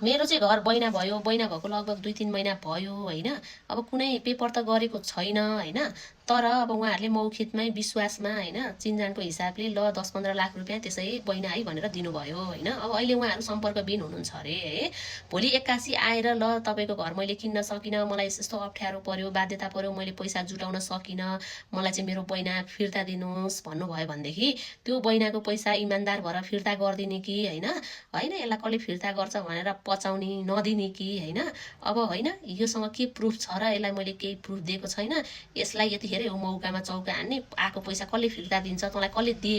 मेरो चाहिँ घर बैना भयो, बैना भएको लगभग 2-3 महिना भयो हैन। अब कुनै पेपर त गरेको छैन हैन, तर अब उहाँहरूले मौखितमै विश्वासमा हैन चिनजानको हिसाबले ल 10-15 लाख रुपियाँ त्यसै बैना है भनेर दिनुभयो हैन। अब अहिले उहाँहरू सम्पर्कबिन हुनुहुन्छ अरे है। भोलि 81 आएर ल तपाईँको घर मैले किन्न सकिनँ, मलाई यस्तो अप्ठ्यारो पर्यो, बाध्यता पर्यो, मैले पैसा जुटाउन सकिनँ, मलाई चाहिँ मेरो बैना फिर्ता दिनुहोस् भन्नुभयो भनेदेखि त्यो बैनाको पैसा इमान्दार भएर फिर्ता गरिदिने कि हैन, हैन यसलाई कसले फिर्ता गर्छ भनेर पचाउने नदिने कि हैन। अब हैन योसँग के प्रुफ छ र यसलाई मैले केही प्रुफ दिएको छैन, यसलाई यतिखेर यो मौकामा चौका हान्ने, आएको पैसा कसले फिर्ता दिन्छ, तँलाई कसले दे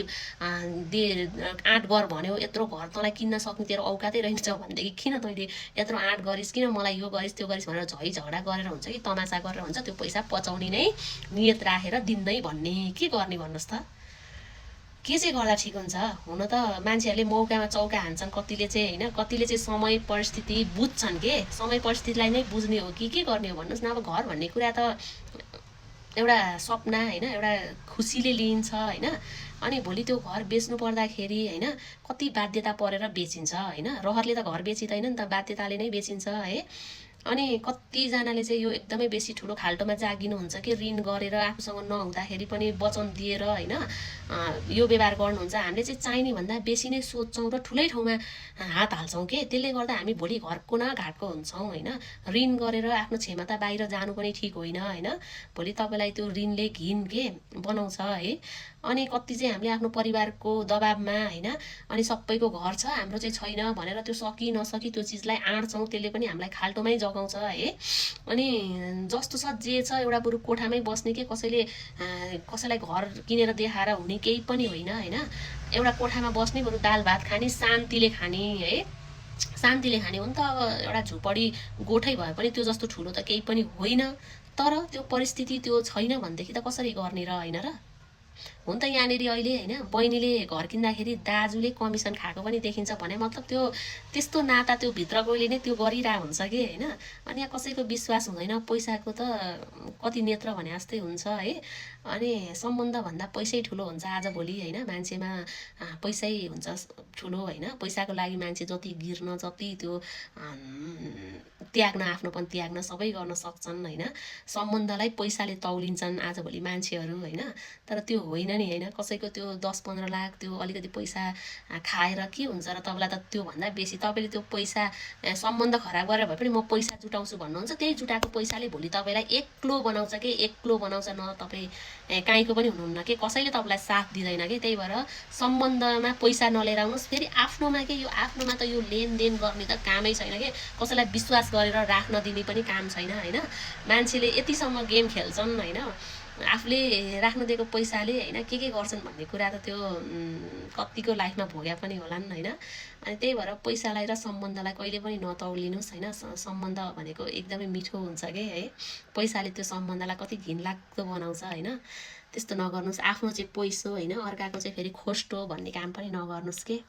आँट गर भन्यो, यत्रो घर तँलाई किन्न सक्ने तेरो औकातै रहन्छ भनेदेखि किन तैँले यत्रो आँट गरिस्, किन मलाई यो गरिस् त्यो गरिस् भनेर झै झगडा गरेर हुन्छ कि तमासा गरेर हुन्छ, त्यो पैसा पचाउने नै नियत राखेर दिँदै भन्ने के गर्ने भन्नुहोस् त। के चाहिँ गर्दा ठिक हुन्छ? हुन त मान्छेहरूले मौकामा चौका हान्छन् कतिले चाहिँ हैन, कतिले चाहिँ समय परिस्थिति बुझ्छन् के, समय परिस्थितिलाई नै बुझ्ने हो कि के गर्ने हो भन्नुहोस् न। अब घर भन्ने कुरा त एउटा सपना हैन, एउटा खुसीले लिइन्छ हैन। अनि भोलि त्यो घर बेच्नु पर्दाखेरि हैन कति बाध्यता परेर बेचिन्छ हैन। रहरले त घर बेचिँदैन नि त, बाध्यताले नै बेचिन्छ है। अनि कतिजनाले चाहिँ यो एकदमै बेसी ठुलो खाल्टोमा जागिनुहुन्छ कि ऋण गरेर आफूसँग नहुँदाखेरि पनि वचन दिएर हैन यो व्यवहार गर्नुहुन्छ। हामीले चाहिँ चाहिने भन्दा बेसी नै सोच्छौँ र ठुलै ठाउँमा हात हाल्छौँ के, त्यसले गर्दा हामी भोलि घरको न घाटको हुन्छौँ हैन। ऋण गरेर आफ्नो क्षमता बाहिर जानु पनि ठिक होइन हैन। भोलि तपाईँलाई त्यो ऋणले घिन के बनाउँछ है। अनि कति चाहिँ हामीले आफ्नो परिवारको दबाबमा हैन, अनि सबैको घर छ हाम्रो चाहिँ छैन भनेर त्यो सकि नसकि त्यो चिजलाई आँट्छौँ, त्यसले पनि हामीलाई खाल्टोमै जगाउँछ है। अनि जस्तो छ जे छ एउटा बरु कोठामै बस्ने के, कसैलाई घर किनेर देखाएर हुने केही पनि होइन हैन। एउटा कोठामा बस्ने बरु दाल भात खाने, शान्तिले खाने है, शान्तिले खाने हो नि त। अब एउटा झुपडी गोठै भए पनि त्यो जस्तो ठुलो त केही पनि होइन, तर त्यो परिस्थिति त्यो छैन भनेदेखि त कसरी गर्ने र हैन र। हुन त यहाँनिर अहिले हैन बहिनीले घर किन्दाखेरि दाजुले कमिसन खाएको पनि देखिन्छ भने मतलब त्यो त्यस्तो नाता त्यो भित्रकोले नै त्यो गरिरहेको हुन्छ कि हैन। अनि यहाँ कसैको विश्वास हुँदैन, पैसाको त कति नेत्र भने जस्तै हुन्छ है। अनि सम्बन्ध भन्दा पैसै ठुलो हुन्छ आजभोलि हैन। मान्छेमा पैसै हुन्छ ठुलो हैन। पैसाको लागि मान्छे जति गिर्न, जति त्यो त्याग्न, आफ्नोपन त्याग्न सबै गर्न सक्छन् हैन। सम्बन्धलाई पैसाले तौलिन्छन् आजभोलि मान्छेहरू हैन। तर त्यो होइन नि हैन। कसैको त्यो 10-15 लाख त्यो अलिकति पैसा खाएर के हुन्छ र तपाईँलाई त त्योभन्दा बेसी तपाईँले त्यो पैसा सम्बन्ध खराब गरेर भए पनि म पैसा जुटाउँछु भन्नुहुन्छ, त्यही जुटाएको पैसाले भोलि तपाईँलाई एक्लो बनाउँछ के, एक्लो बनाउँछ। न तपाईँ काहीँको पनि हुनुहुन्न के, कसैले तपाईँलाई साथ दिँदैन कि। त्यही भएर सम्बन्धमा पैसा नलिएर आउनुहोस्। फेरि आफ्नोमा के, यो आफ्नोमा त यो लेनदेन गर्ने त कामै छैन के, कसैलाई विश्वास गरेर राख्न दिने पनि काम छैन हैन। मान्छेले यतिसम्म गेम खेल्छन् हैन, आफूले राख्न दिएको पैसाले हैन के गर्छन् भन्ने कुरा त त्यो कतिको लाइफमा भोग्या पनि होलान् हैन। अनि त्यही भएर पैसालाई र सम्बन्धलाई कहिले पनि नतौलिनुहोस् हैन। सम्बन्ध भनेको एकदमै मिठो हुन्छ के है। पैसाले त्यो सम्बन्धलाई कति घिनलाग्दो बनाउँछ हैन। त्यस्तो नगर्नुहोस्। आफ्नो चाहिँ पैसो हैन, अर्काको चाहिँ फेरि खोस्टो भन्ने काम पनि नगर्नुहोस् के।